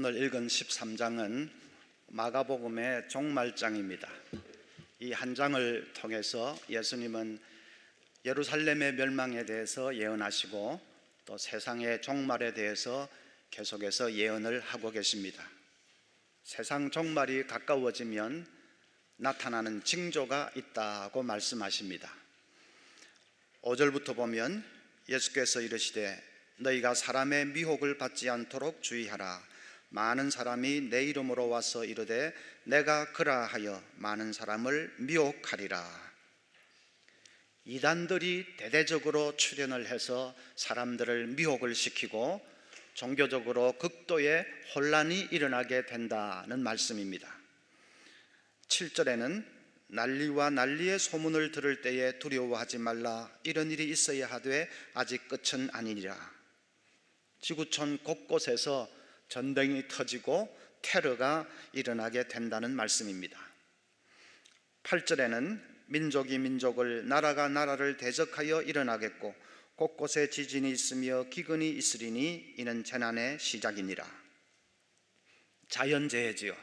오늘 읽은 13장은 마가복음의 종말장입니다. 이 한 장을 통해서 예수님은 예루살렘의 멸망에 대해서 예언하시고 또 세상의 종말에 대해서 계속해서 예언을 하고 계십니다. 세상 종말이 가까워지면 나타나는 징조가 있다고 말씀하십니다. 5절부터 보면 예수께서 이르시되 너희가 사람의 미혹을 받지 않도록 주의하라. 많은 사람이 내 이름으로 와서 이르되 내가 그라하여 많은 사람을 미혹하리라. 이단들이 대대적으로 출현을 해서 사람들을 미혹을 시키고 종교적으로 극도의 혼란이 일어나게 된다는 말씀입니다. 7절에는 난리와 난리의 소문을 들을 때에 두려워하지 말라. 이런 일이 있어야 하되 아직 끝은 아니니라. 지구촌 곳곳에서 전쟁이 터지고 테러가 일어나게 된다는 말씀입니다. 8절에는 민족이 민족을, 나라가 나라를 대적하여 일어나겠고 곳곳에 지진이 있으며 기근이 있으리니 이는 재난의 시작이니라. 자연재해지요.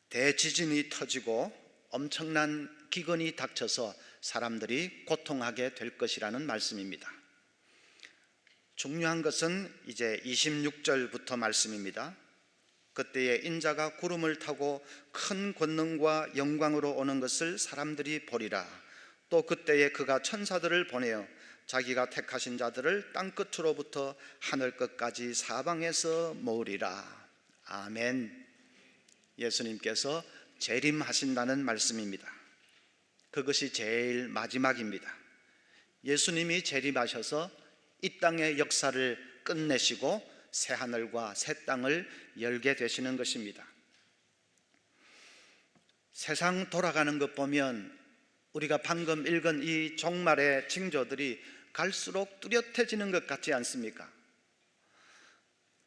대지진이 터지고 엄청난 기근이 닥쳐서 사람들이 고통하게 될 것이라는 말씀입니다. 중요한 것은 이제 26절부터 말씀입니다. 그때에 인자가 구름을 타고 큰 권능과 영광으로 오는 것을 사람들이 보리라. 또 그때에 그가 천사들을 보내어 자기가 택하신 자들을 땅끝으로부터 하늘 끝까지 사방에서 모으리라. 아멘. 예수님께서 재림하신다는 말씀입니다. 그것이 제일 마지막입니다. 예수님이 재림하셔서 이 땅의 역사를 끝내시고 새 하늘과 새 땅을 열게 되시는 것입니다. 세상 돌아가는 것 보면 우리가 방금 읽은 이 종말의 징조들이 갈수록 뚜렷해지는 것 같지 않습니까?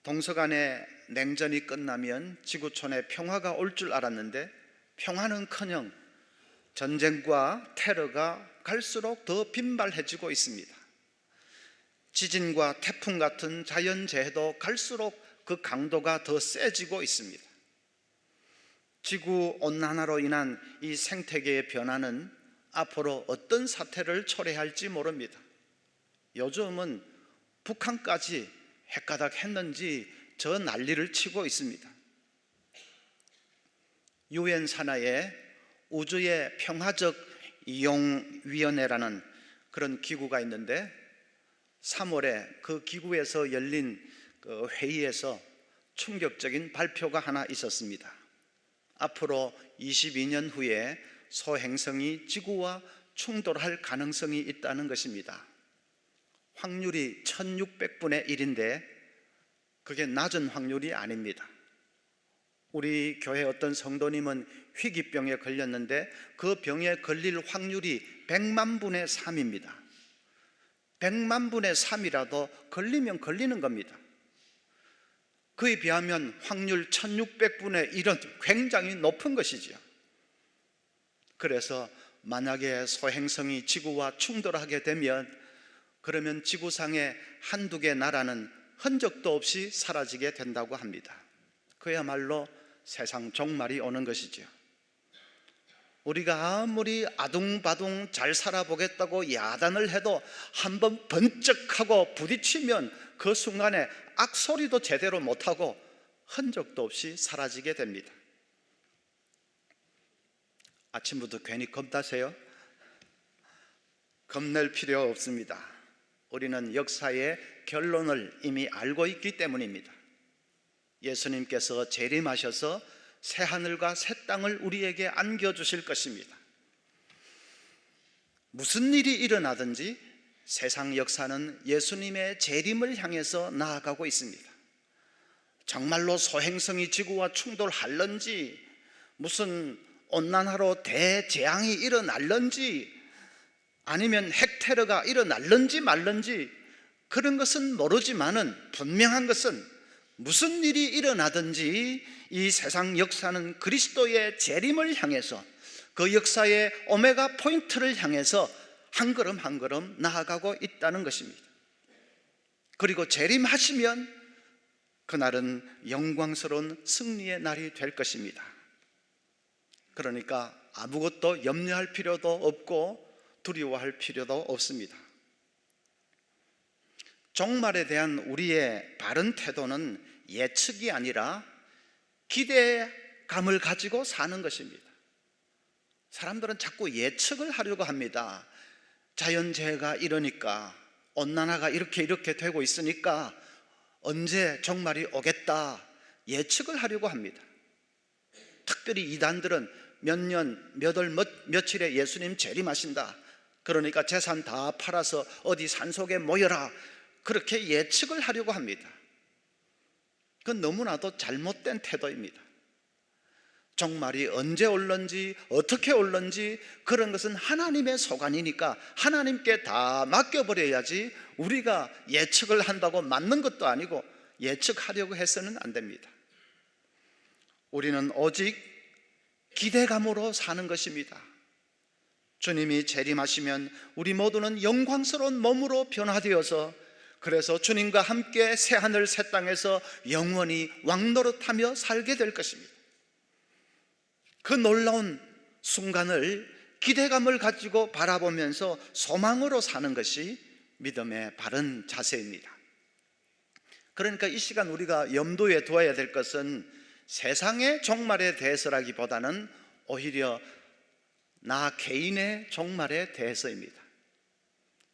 동서간의 냉전이 끝나면 지구촌에 평화가 올 줄 알았는데 평화는커녕 전쟁과 테러가 갈수록 더 빈발해지고 있습니다. 지진과 태풍 같은 자연재해도 갈수록 그 강도가 더 세지고 있습니다. 지구온난화로 인한 이 생태계의 변화는 앞으로 어떤 사태를 초래할지 모릅니다. 요즘은 북한까지 헷가닥 했는지 저 난리를 치고 있습니다. 유엔 산하에 우주의 평화적 이용위원회라는 그런 기구가 있는데 3월에 그 기구에서 열린 그 회의에서 충격적인 발표가 하나 있었습니다. 앞으로 22년 후에 소행성이 지구와 충돌할 가능성이 있다는 것입니다. 확률이 1600분의 1인데 그게 낮은 확률이 아닙니다. 우리 교회 어떤 성도님은 희귀병에 걸렸는데 그 병에 걸릴 확률이 100만 분의 3입니다. 100만 분의 3이라도 걸리면 걸리는 겁니다. 그에 비하면 확률 1600분의 1은 굉장히 높은 것이죠. 그래서 만약에 소행성이 지구와 충돌하게 되면 그러면 지구상의 한두 개 나라는 흔적도 없이 사라지게 된다고 합니다. 그야말로 세상 종말이 오는 것이죠. 우리가 아무리 아둥바둥 잘 살아보겠다고 야단을 해도 한번 번쩍하고 부딪히면 그 순간에 악소리도 제대로 못하고 흔적도 없이 사라지게 됩니다. 아침부터 괜히 겁나세요? 겁낼 필요 없습니다. 우리는 역사의 결론을 이미 알고 있기 때문입니다. 예수님께서 재림하셔서 새 하늘과 새 땅을 우리에게 안겨주실 것입니다. 무슨 일이 일어나든지 세상 역사는 예수님의 재림을 향해서 나아가고 있습니다. 정말로 소행성이 지구와 충돌할런지, 무슨 온난화로 대재앙이 일어날런지, 아니면 핵테러가 일어날런지 말런지 그런 것은 모르지만은 분명한 것은 무슨 일이 일어나든지 이 세상 역사는 그리스도의 재림을 향해서 그 역사의 오메가 포인트를 향해서 한 걸음 한 걸음 나아가고 있다는 것입니다. 그리고 재림하시면 그날은 영광스러운 승리의 날이 될 것입니다. 그러니까 아무것도 염려할 필요도 없고 두려워할 필요도 없습니다. 종말에 대한 우리의 바른 태도는 예측이 아니라 기대감을 가지고 사는 것입니다. 사람들은 자꾸 예측을 하려고 합니다. 자연재해가 이러니까, 온난화가 이렇게 되고 있으니까 언제 종말이 오겠다, 예측을 하려고 합니다. 특별히 이단들은 몇 년, 몇 월, 며칠에 예수님 재림하신다, 그러니까 재산 다 팔아서 어디 산속에 모여라, 그렇게 예측을 하려고 합니다. 그건 너무나도 잘못된 태도입니다. 종말이 언제 올는지, 어떻게 올는지 그런 것은 하나님의 소관이니까 하나님께 다 맡겨버려야지, 우리가 예측을 한다고 맞는 것도 아니고 예측하려고 해서는 안 됩니다. 우리는 오직 기대감으로 사는 것입니다. 주님이 재림하시면 우리 모두는 영광스러운 몸으로 변화되어서, 그래서 주님과 함께 새하늘 새 땅에서 영원히 왕노릇하며 살게 될 것입니다. 그 놀라운 순간을 기대감을 가지고 바라보면서 소망으로 사는 것이 믿음의 바른 자세입니다. 그러니까 이 시간 우리가 염두에 두어야 될 것은 세상의 종말에 대해서라기보다는 오히려 나 개인의 종말에 대해서입니다.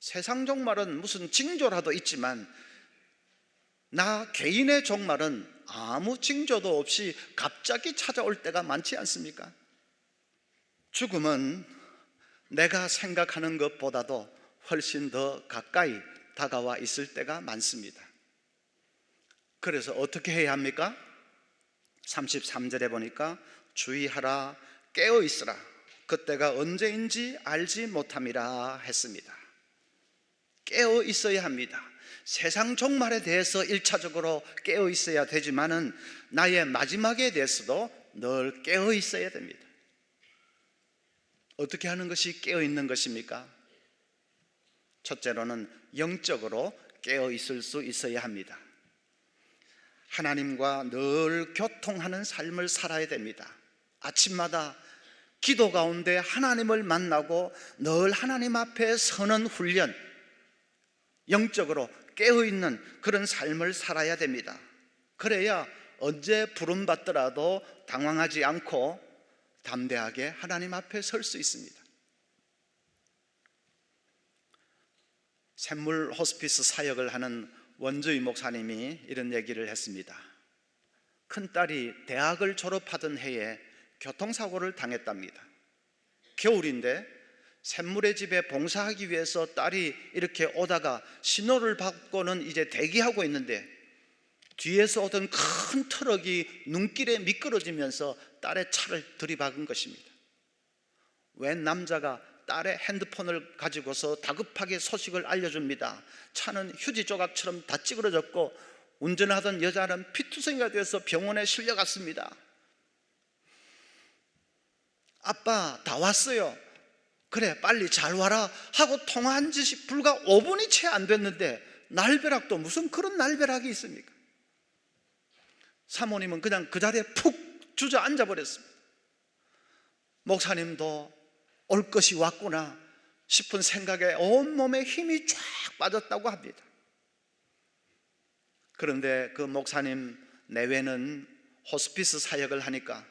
세상 종말은 무슨 징조라도 있지만 나 개인의 종말은 아무 징조도 없이 갑자기 찾아올 때가 많지 않습니까? 죽음은 내가 생각하는 것보다도 훨씬 더 가까이 다가와 있을 때가 많습니다. 그래서 어떻게 해야 합니까? 33절에 보니까 주의하라, 깨어 있으라, 그때가 언제인지 알지 못함이라 했습니다. 깨어 있어야 합니다. 세상 종말에 대해서 1차적으로 깨어 있어야 되지만은 나의 마지막에 대해서도 늘 깨어 있어야 됩니다. 어떻게 하는 것이 깨어 있는 것입니까? 첫째로는 영적으로 깨어 있을 수 있어야 합니다. 하나님과 늘 교통하는 삶을 살아야 됩니다. 아침마다 기도 가운데 하나님을 만나고 늘 하나님 앞에 서는 훈련, 영적으로 깨어있는 그런 삶을 살아야 됩니다. 그래야 언제 부름받더라도 당황하지 않고 담대하게 하나님 앞에 설 수 있습니다. 샘물 호스피스 사역을 하는 원주희 목사님이 이런 얘기를 했습니다. 큰딸이 대학을 졸업하던 해에 교통사고를 당했답니다. 겨울인데 샘물의 집에 봉사하기 위해서 딸이 이렇게 오다가 신호를 받고는 이제 대기하고 있는데 뒤에서 오던 큰 트럭이 눈길에 미끄러지면서 딸의 차를 들이박은 것입니다. 웬 남자가 딸의 핸드폰을 가지고서 다급하게 소식을 알려줍니다. 차는 휴지 조각처럼 다 찌그러졌고 운전하던 여자는 피투성이가 돼서 병원에 실려갔습니다. 아빠 다 왔어요. 그래 빨리 잘 와라 하고 통화한 지 불과 5분이 채 안 됐는데 날벼락도 무슨 그런 날벼락이 있습니까? 사모님은 그냥 그 자리에 푹 주저앉아 버렸습니다. 목사님도 올 것이 왔구나 싶은 생각에 온몸에 힘이 쫙 빠졌다고 합니다. 그런데 그 목사님 내외는 호스피스 사역을 하니까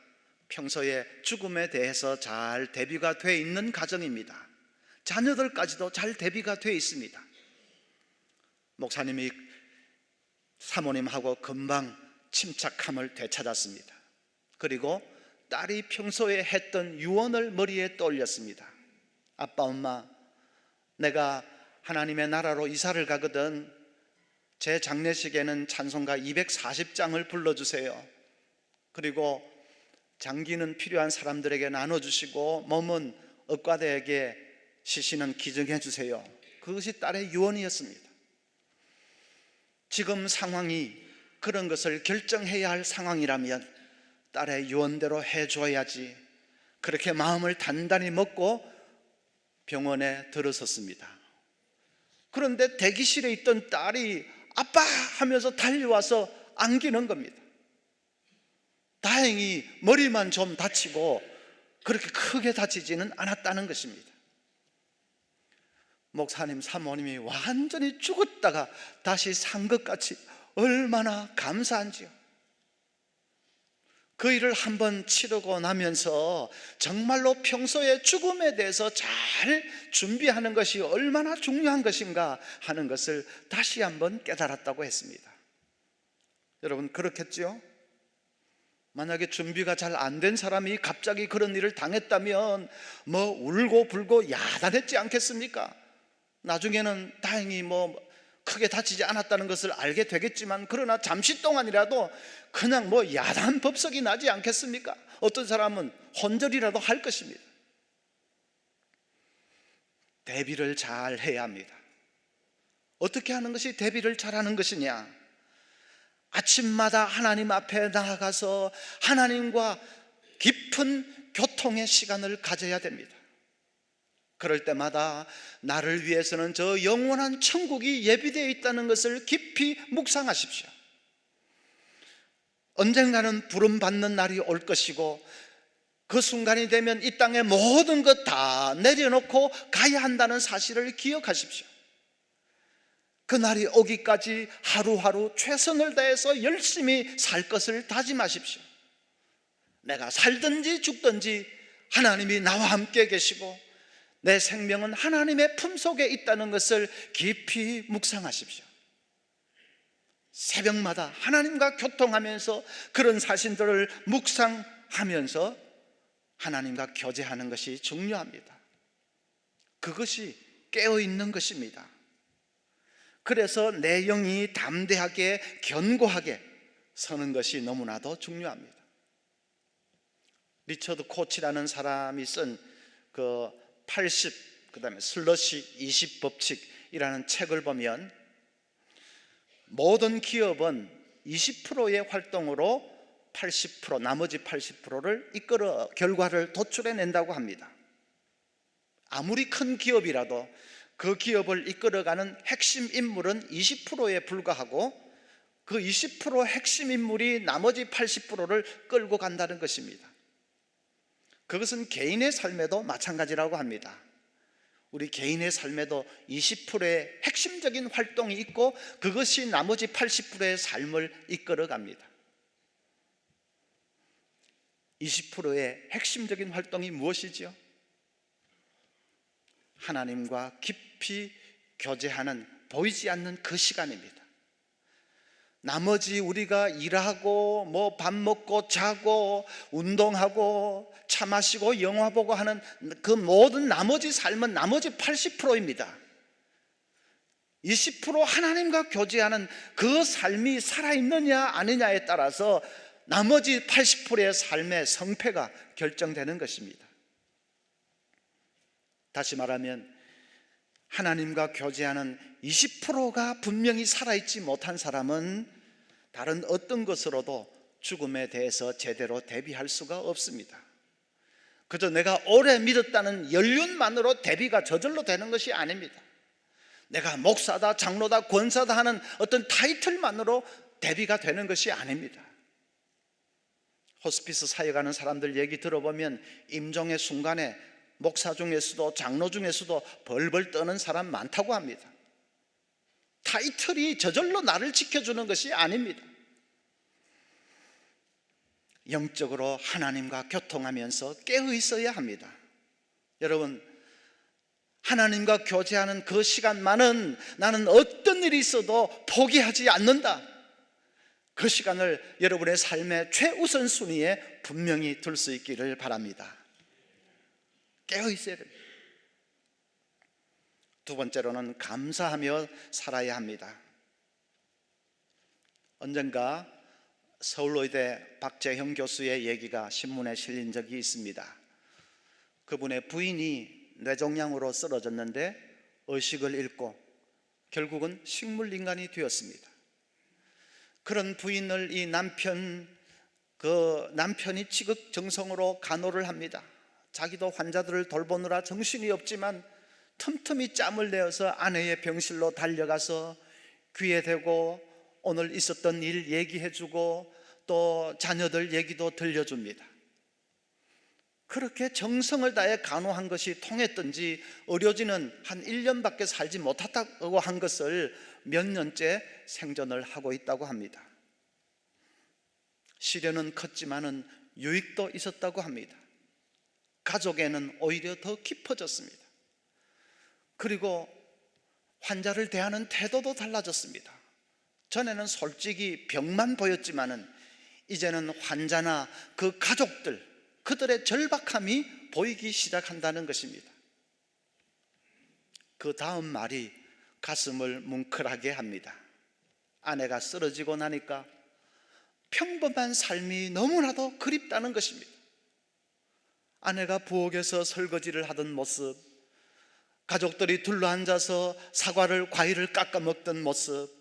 평소에 죽음에 대해서 잘 대비가 돼 있는 가정입니다. 자녀들까지도 잘 대비가 돼 있습니다. 목사님이 사모님하고 금방 침착함을 되찾았습니다. 그리고 딸이 평소에 했던 유언을 머리에 떠올렸습니다. 아빠 엄마, 내가 하나님의 나라로 이사를 가거든 제 장례식에는 찬송가 240장을 불러주세요. 그리고 장기는 필요한 사람들에게 나눠주시고 몸은 억과대에게 시신은 기증해 주세요. 그것이 딸의 유언이었습니다. 지금 상황이 그런 것을 결정해야 할 상황이라면 딸의 유언대로 해줘야지. 그렇게 마음을 단단히 먹고 병원에 들어섰습니다. 그런데 대기실에 있던 딸이 아빠 하면서 달려와서 안기는 겁니다. 다행히 머리만 좀 다치고 그렇게 크게 다치지는 않았다는 것입니다. 목사님, 사모님이 완전히 죽었다가 다시 산 것 같이 얼마나 감사한지요. 그 일을 한번 치르고 나면서 정말로 평소에 죽음에 대해서 잘 준비하는 것이 얼마나 중요한 것인가 하는 것을 다시 한번 깨달았다고 했습니다. 여러분, 그렇겠죠? 만약에 준비가 잘 안 된 사람이 갑자기 그런 일을 당했다면 뭐 울고 불고 야단했지 않겠습니까? 나중에는 다행히 크게 다치지 않았다는 것을 알게 되겠지만, 그러나 잠시 동안이라도 그냥 야단 법석이 나지 않겠습니까? 어떤 사람은 혼절이라도 할 것입니다. 대비를 잘 해야 합니다. 어떻게 하는 것이 대비를 잘하는 것이냐? 아침마다 하나님 앞에 나아가서 하나님과 깊은 교통의 시간을 가져야 됩니다. 그럴 때마다 나를 위해서는 저 영원한 천국이 예비되어 있다는 것을 깊이 묵상하십시오. 언젠가는 부름받는 날이 올 것이고, 그 순간이 되면 이 땅의 모든 것 다 내려놓고 가야 한다는 사실을 기억하십시오. 그날이 오기까지 하루하루 최선을 다해서 열심히 살 것을 다짐하십시오. 내가 살든지 죽든지 하나님이 나와 함께 계시고 내 생명은 하나님의 품속에 있다는 것을 깊이 묵상하십시오. 새벽마다 하나님과 교통하면서 그런 사실들을 묵상하면서 하나님과 교제하는 것이 중요합니다. 그것이 깨어있는 것입니다. 그래서 내 영이 담대하게 견고하게 서는 것이 너무나도 중요합니다. 리처드 코치라는 사람이 쓴 그 80, 그 다음에 슬러시 20 법칙이라는 책을 보면 모든 기업은 20%의 활동으로 80%, 나머지 80%를 이끌어 결과를 도출해낸다고 합니다. 아무리 큰 기업이라도 그 기업을 이끌어가는 핵심 인물은 20%에 불과하고 그 20% 핵심 인물이 나머지 80%를 끌고 간다는 것입니다. 그것은 개인의 삶에도 마찬가지라고 합니다. 우리 개인의 삶에도 20%의 핵심적인 활동이 있고 그것이 나머지 80%의 삶을 이끌어갑니다. 20%의 핵심적인 활동이 무엇이지요? 하나님과 깊이 교제하는, 보이지 않는 그 시간입니다. 나머지 우리가 일하고 밥 먹고 자고 운동하고 차 마시고 영화 보고 하는 그 모든 나머지 삶은 나머지 80%입니다. 20% 하나님과 교제하는 그 삶이 살아있느냐 아니냐에 따라서 나머지 80%의 삶의 성패가 결정되는 것입니다. 다시 말하면 하나님과 교제하는 20%가 분명히 살아있지 못한 사람은 다른 어떤 것으로도 죽음에 대해서 제대로 대비할 수가 없습니다. 그저 내가 오래 믿었다는 연륜만으로 대비가 저절로 되는 것이 아닙니다. 내가 목사다, 장로다, 권사다 하는 어떤 타이틀만으로 대비가 되는 것이 아닙니다. 호스피스 사역하는 사람들 얘기 들어보면 임종의 순간에 목사 중에서도 장로 중에서도 벌벌 떠는 사람 많다고 합니다. 타이틀이 저절로 나를 지켜주는 것이 아닙니다. 영적으로 하나님과 교통하면서 깨어 있어야 합니다. 여러분, 하나님과 교제하는 그 시간만은 나는 어떤 일이 있어도 포기하지 않는다. 그 시간을 여러분의 삶의 최우선 순위에 분명히 둘 수 있기를 바랍니다. 깨어 있어야 됩니다. 두 번째로는 감사하며 살아야 합니다. 언젠가 서울의대 박재형 교수의 얘기가 신문에 실린 적이 있습니다. 그분의 부인이 뇌종양으로 쓰러졌는데 의식을 잃고 결국은 식물인간이 되었습니다. 그런 부인을 이 남편이 지극정성으로 간호를 합니다. 자기도 환자들을 돌보느라 정신이 없지만 틈틈이 짬을 내어서 아내의 병실로 달려가서 귀에 대고 오늘 있었던 일 얘기해주고 또 자녀들 얘기도 들려줍니다. 그렇게 정성을 다해 간호한 것이 통했던지 의료진은 한 1년밖에 살지 못했다고 한 것을 몇 년째 생존을 하고 있다고 합니다. 시련은 컸지만은 유익도 있었다고 합니다. 가족에는 오히려 더 깊어졌습니다. 그리고 환자를 대하는 태도도 달라졌습니다. 전에는 솔직히 병만 보였지만은 이제는 환자나 그 가족들, 그들의 절박함이 보이기 시작한다는 것입니다. 그 다음 말이 가슴을 뭉클하게 합니다. 아내가 쓰러지고 나니까 평범한 삶이 너무나도 그립다는 것입니다. 아내가 부엌에서 설거지를 하던 모습, 가족들이 둘러앉아서 사과를, 과일을 깎아 먹던 모습,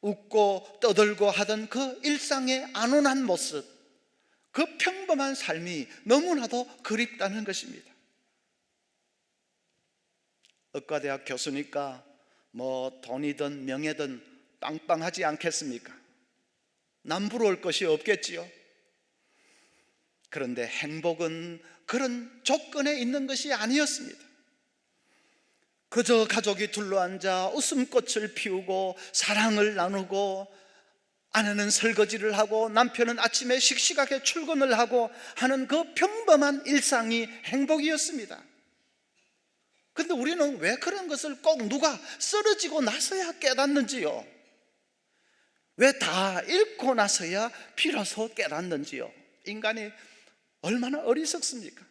웃고 떠들고 하던 그 일상의 안온한 모습, 그 평범한 삶이 너무나도 그립다는 것입니다. 의과대학 교수니까 뭐 돈이든 명예든 빵빵하지 않겠습니까? 남부러울 것이 없겠지요. 그런데 행복은 그런 조건에 있는 것이 아니었습니다. 그저 가족이 둘러앉아 웃음꽃을 피우고 사랑을 나누고, 아내는 설거지를 하고 남편은 아침에 씩씩하게 출근을 하고 하는 그 평범한 일상이 행복이었습니다. 그런데 우리는 왜 그런 것을 꼭 누가 쓰러지고 나서야 깨닫는지요? 왜 다 잃고 나서야 비로소 깨닫는지요? 인간이 얼마나 어리석습니까?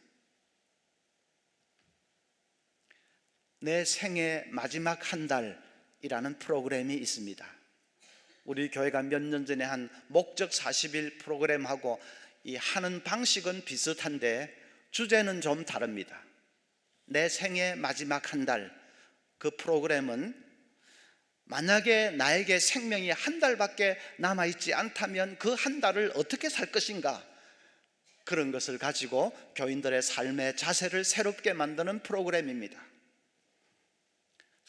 내 생애 마지막 한 달이라는 프로그램이 있습니다. 우리 교회가 몇 년 전에 한 목적 40일 프로그램하고 이 하는 방식은 비슷한데 주제는 좀 다릅니다. 내 생애 마지막 한 달, 그 프로그램은 만약에 나에게 생명이 한 달밖에 남아있지 않다면 그 한 달을 어떻게 살 것인가, 그런 것을 가지고 교인들의 삶의 자세를 새롭게 만드는 프로그램입니다.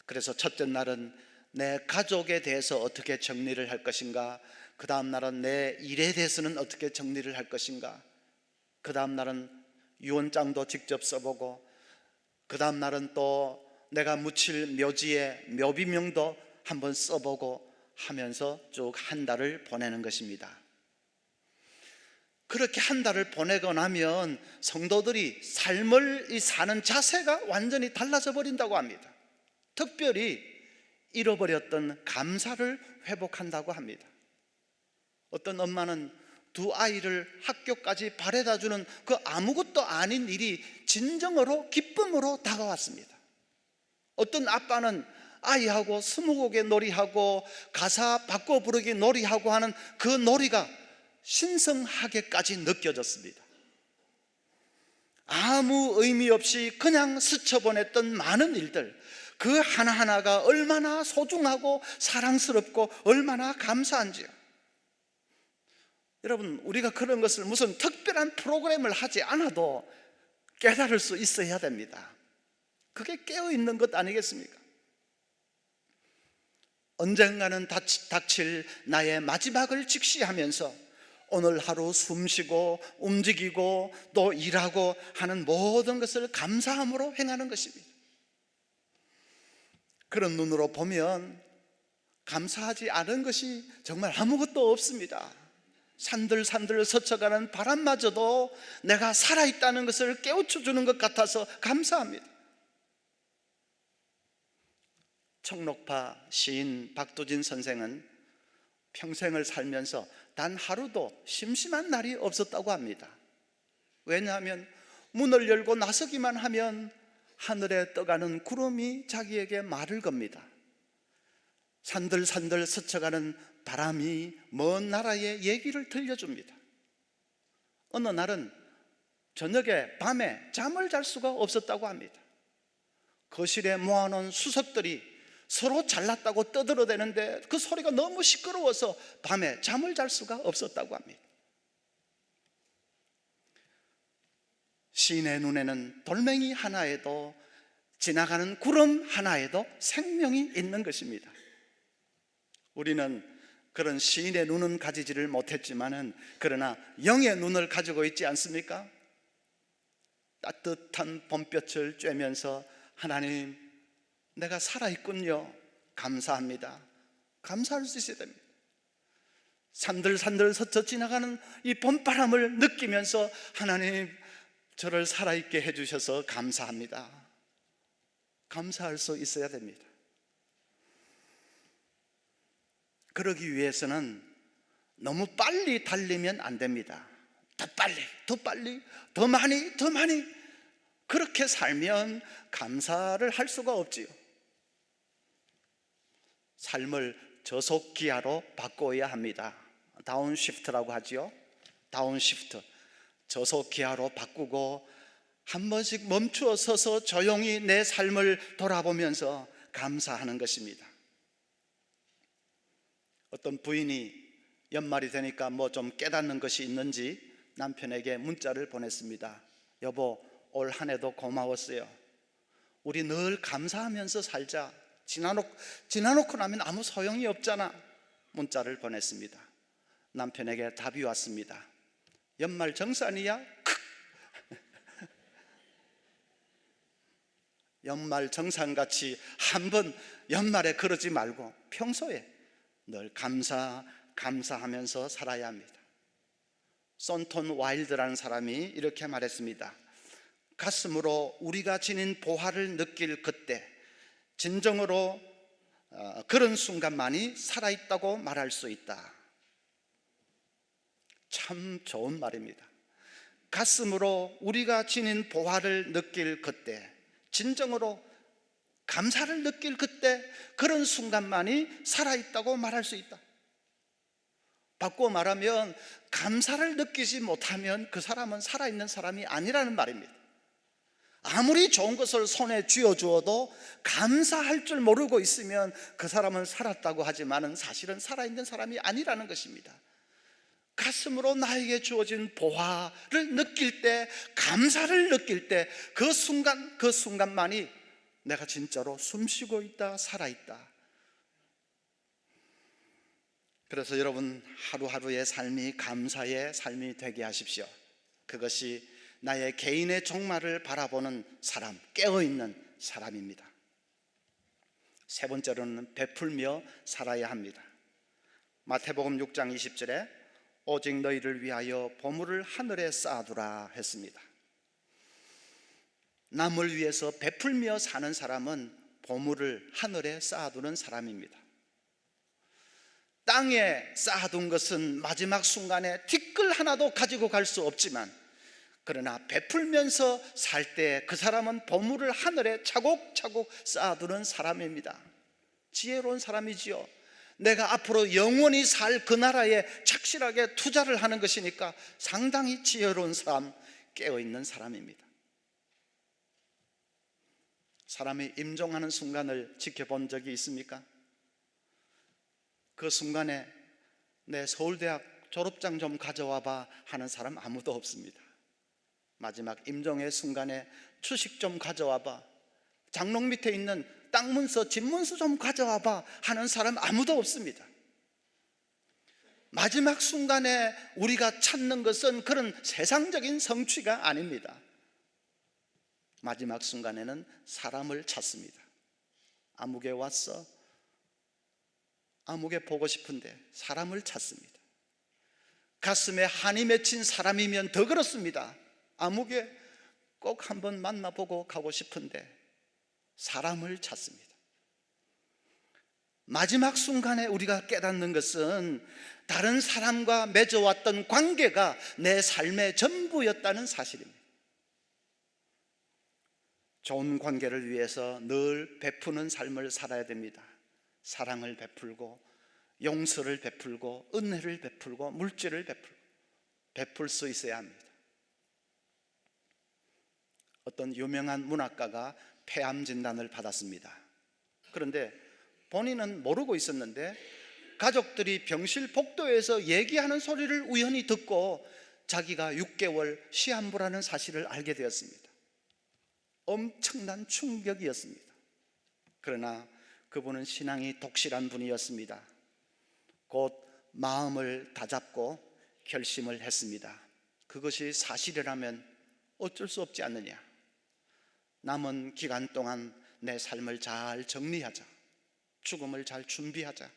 그래서 첫째 날은 내 가족에 대해서 어떻게 정리를 할 것인가, 그 다음 날은 내 일에 대해서는 어떻게 정리를 할 것인가, 그 다음 날은 유언장도 직접 써보고, 그 다음 날은 또 내가 묻힐 묘지에 묘비명도 한번 써보고 하면서 쭉 한 달을 보내는 것입니다. 그렇게 한 달을 보내고 나면 성도들이 삶을 사는 자세가 완전히 달라져 버린다고 합니다. 특별히 잃어버렸던 감사를 회복한다고 합니다. 어떤 엄마는 두 아이를 학교까지 바래다 주는 그 아무것도 아닌 일이 진정으로 기쁨으로 다가왔습니다. 어떤 아빠는 아이하고 스무고개 놀이하고 가사 바꿔 부르기 놀이하고 하는 그 놀이가 신성하게까지 느껴졌습니다. 아무 의미 없이 그냥 스쳐보냈던 많은 일들, 그 하나하나가 얼마나 소중하고 사랑스럽고 얼마나 감사한지요. 여러분, 우리가 그런 것을 무슨 특별한 프로그램을 하지 않아도 깨달을 수 있어야 됩니다. 그게 깨어있는 것 아니겠습니까? 언젠가는 닥칠 나의 마지막을 직시하면서 오늘 하루 숨쉬고 움직이고 또 일하고 하는 모든 것을 감사함으로 행하는 것입니다. 그런 눈으로 보면 감사하지 않은 것이 정말 아무것도 없습니다. 산들산들 스쳐가는 바람마저도 내가 살아있다는 것을 깨우쳐 주는 것 같아서 감사합니다. 청록파 시인 박두진 선생은 평생을 살면서 단 하루도 심심한 날이 없었다고 합니다. 왜냐하면 문을 열고 나서기만 하면 하늘에 떠가는 구름이 자기에게 말을 겁니다. 산들산들 스쳐가는 바람이 먼 나라의 얘기를 들려줍니다. 어느 날은 저녁에 밤에 잠을 잘 수가 없었다고 합니다. 거실에 모아놓은 수석들이 서로 잘났다고 떠들어대는데 그 소리가 너무 시끄러워서 밤에 잠을 잘 수가 없었다고 합니다. 시인의 눈에는 돌멩이 하나에도 지나가는 구름 하나에도 생명이 있는 것입니다. 우리는 그런 시인의 눈은 가지지를 못했지만은 그러나 영의 눈을 가지고 있지 않습니까? 따뜻한 봄볕을 쬐면서 하나님, 내가 살아있군요. 감사합니다. 감사할 수 있어야 됩니다. 산들산들 스쳐 지나가는 이 봄바람을 느끼면서 하나님, 저를 살아있게 해주셔서 감사합니다. 감사할 수 있어야 됩니다. 그러기 위해서는 너무 빨리 달리면 안 됩니다. 더 빨리, 더 빨리, 더 많이, 더 많이. 그렇게 살면 감사를 할 수가 없지요. 삶을 저속기하로 바꿔야 합니다. 다운시프트라고 하지요. 다운시프트. 저속기하로 바꾸고 한 번씩 멈추어 서서 조용히 내 삶을 돌아보면서 감사하는 것입니다. 어떤 부인이 연말이 되니까 뭐 좀 깨닫는 것이 있는지 남편에게 문자를 보냈습니다. 여보, 올 한 해도 고마웠어요. 우리 늘 감사하면서 살자. 지나놓고 나면 아무 소용이 없잖아. 문자를 보냈습니다. 남편에게 답이 왔습니다. 연말 정산이야? 연말 정산같이 한번 연말에 그러지 말고 평소에 늘 감사하면서 살아야 합니다. 손톤 와일드라는 사람이 이렇게 말했습니다. 가슴으로 우리가 지닌 보화를 느낄 그때 진정으로 그런 순간만이 살아있다고 말할 수 있다. 참 좋은 말입니다. 가슴으로 우리가 지닌 보화를 느낄 그때, 진정으로 감사를 느낄 그때, 그런 순간만이 살아있다고 말할 수 있다. 바꾸어 말하면 감사를 느끼지 못하면 그 사람은 살아있는 사람이 아니라는 말입니다. 아무리 좋은 것을 손에 쥐어주어도 감사할 줄 모르고 있으면 그 사람은 살았다고 하지만은 사실은 살아있는 사람이 아니라는 것입니다. 가슴으로 나에게 주어진 보화를 느낄 때, 감사를 느낄 때 그 순간만이 내가 진짜로 숨쉬고 있다, 살아있다. 그래서 여러분, 하루하루의 삶이 감사의 삶이 되게 하십시오. 그것이 나의 개인의 종말을 바라보는 사람, 깨어있는 사람입니다. 세 번째로는 베풀며 살아야 합니다. 마태복음 6장 20절에 오직 너희를 위하여 보물을 하늘에 쌓아두라 했습니다. 남을 위해서 베풀며 사는 사람은 보물을 하늘에 쌓아두는 사람입니다. 땅에 쌓아둔 것은 마지막 순간에 티끌 하나도 가지고 갈 수 없지만, 그러나 베풀면서 살 때 그 사람은 보물을 하늘에 차곡차곡 쌓아두는 사람입니다. 지혜로운 사람이지요. 내가 앞으로 영원히 살 그 나라에 착실하게 투자를 하는 것이니까 상당히 지혜로운 사람, 깨어있는 사람입니다. 사람이 임종하는 순간을 지켜본 적이 있습니까? 그 순간에 내 서울대학 졸업장 좀 가져와 봐 하는 사람 아무도 없습니다. 마지막 임종의 순간에 추식 좀 가져와 봐, 장롱 밑에 있는 땅 문서, 집 문서 좀 가져와 봐 하는 사람 아무도 없습니다. 마지막 순간에 우리가 찾는 것은 그런 세상적인 성취가 아닙니다. 마지막 순간에는 사람을 찾습니다. 아무개 왔어? 아무개 보고 싶은데 사람을 찾습니다. 가슴에 한이 맺힌 사람이면 더 그렇습니다. 아무개 꼭 한번 만나보고 가고 싶은데 사람을 찾습니다. 마지막 순간에 우리가 깨닫는 것은 다른 사람과 맺어왔던 관계가 내 삶의 전부였다는 사실입니다. 좋은 관계를 위해서 늘 베푸는 삶을 살아야 됩니다. 사랑을 베풀고, 용서를 베풀고, 은혜를 베풀고, 물질을 베풀 수 있어야 합니다. 어떤 유명한 문학가가 폐암 진단을 받았습니다. 그런데 본인은 모르고 있었는데 가족들이 병실 복도에서 얘기하는 소리를 우연히 듣고 자기가 6개월 시한부라는 사실을 알게 되었습니다. 엄청난 충격이었습니다. 그러나 그분은 신앙이 독실한 분이었습니다. 곧 마음을 다잡고 결심을 했습니다. 그것이 사실이라면 어쩔 수 없지 않느냐. 남은 기간 동안 내 삶을 잘 정리하자, 죽음을 잘 준비하자,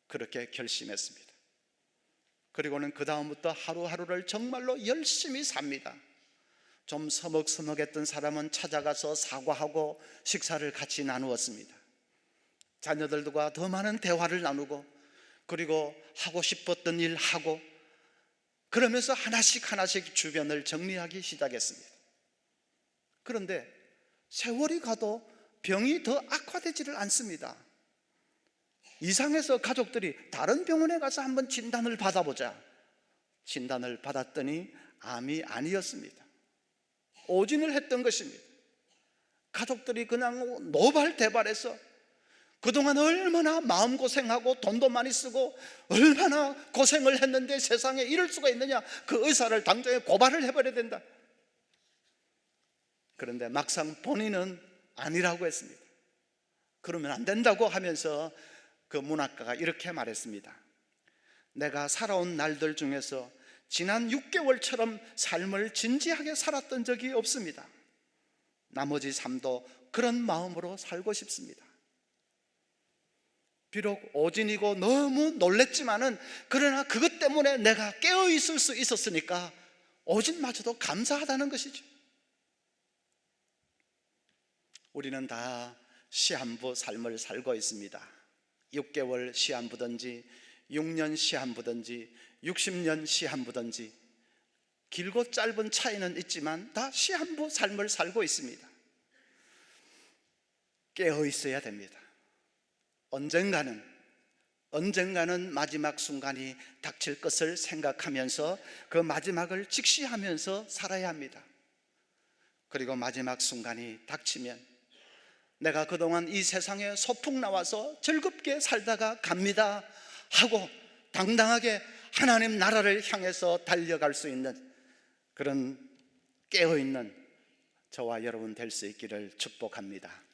그렇게 결심했습니다. 그리고는 그 다음부터 하루하루를 정말로 열심히 삽니다. 좀 서먹서먹했던 사람은 찾아가서 사과하고 식사를 같이 나누었습니다. 자녀들과 더 많은 대화를 나누고, 그리고 하고 싶었던 일 하고, 그러면서 하나씩 하나씩 주변을 정리하기 시작했습니다. 그런데 세월이 가도 병이 더 악화되지를 않습니다. 이상해서 가족들이 다른 병원에 가서 한번 진단을 받아보자. 진단을 받았더니 암이 아니었습니다. 오진을 했던 것입니다. 가족들이 그냥 노발대발해서 그동안 얼마나 마음고생하고 돈도 많이 쓰고 얼마나 고생을 했는데 세상에 이럴 수가 있느냐, 그 의사를 당장에 고발을 해버려야 된다. 그런데 막상 본인은 아니라고 했습니다. 그러면 안 된다고 하면서 그 문학가가 이렇게 말했습니다. 내가 살아온 날들 중에서 지난 6개월처럼 삶을 진지하게 살았던 적이 없습니다. 나머지 삶도 그런 마음으로 살고 싶습니다. 비록 오진이고 너무 놀랬지만은, 그러나 그것 때문에 내가 깨어 있을 수 있었으니까 오진마저도 감사하다는 것이죠. 우리는 다 시한부 삶을 살고 있습니다. 6개월 시한부든지 6년 시한부든지 60년 시한부든지 길고 짧은 차이는 있지만 다 시한부 삶을 살고 있습니다. 깨어 있어야 됩니다. 언젠가는 마지막 순간이 닥칠 것을 생각하면서 그 마지막을 직시하면서 살아야 합니다. 그리고 마지막 순간이 닥치면 내가 그동안 이 세상에 소풍 나와서 즐겁게 살다가 갑니다 하고 당당하게 하나님 나라를 향해서 달려갈 수 있는 그런 깨어있는 저와 여러분 될 수 있기를 축복합니다.